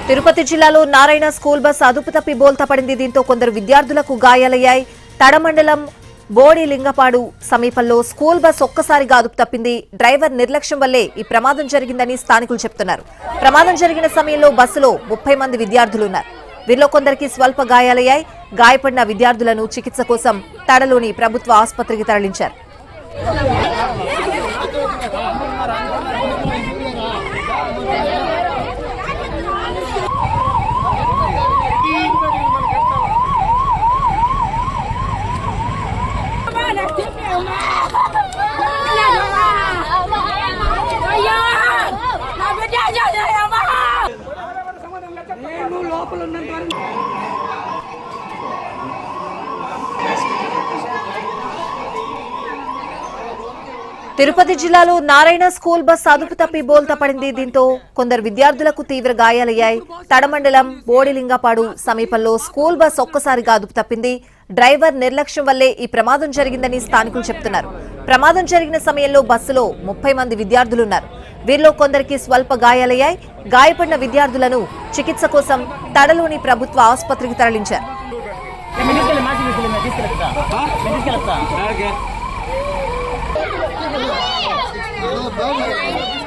తిరుపతి జిల్లాలో Narayana school bus అదుపు తప్పి బోల్తా పడింది. దీంతో కొందరు విద్యార్థులకు గాయాలయ్యాయి. తడమండలం బోడిలింగపాడు సమీపంలో స్కూల్ బస్ ఒక్కసారిగా అదుపు తప్పింది. డ్రైవర్ నిర్లక్ష్యం వల్లే ఈ ప్రమాదం జరిగిందని స్థానికులు చెబుతున్నారు. ప్రమాదం జరిగిన సమయంలో బస్సులో 30 మంది విద్యార్థులున్నారు. వీరిలో కొందరికి స్వల్ప గాయాలయ్యాయి. గాయపడిన విద్యార్థులను చికిత్స కోసం తడలోని ప్రభుత్వ ఆసుపత్రికి తరలించారు. తిరుపతి జిల్లాలో నారాయణ స్కూల్ బస్ అదుపు తప్పి బోల్తా పడింది. దీంతో కొందరు విద్యార్థులకు తీవ్ర గాయాలయ్యాయి. తడమండలం బోడిలింగపాడు సమీపంలో స్కూల్ బస్ ఒక్కసారిగా అదుపు తప్పింది. డ్రైవర్ నిర్లక్ష్యం వల్లే ఈ ప్రమాదం జరిగిందని స్థానికులు చెబుతున్నారు. ప్రమాదం జరిగిన సమయంలో బస్సులో 30 మంది విద్యార్థులున్నారు. వీరిలో కొందరికి స్వల్ప గాయాలయ్యాయి. గాయపడిన విద్యార్థులను చికిత్స కోసం తడలోని ప్రభుత్వ ఆసుపత్రికి తరలించారు. Bye.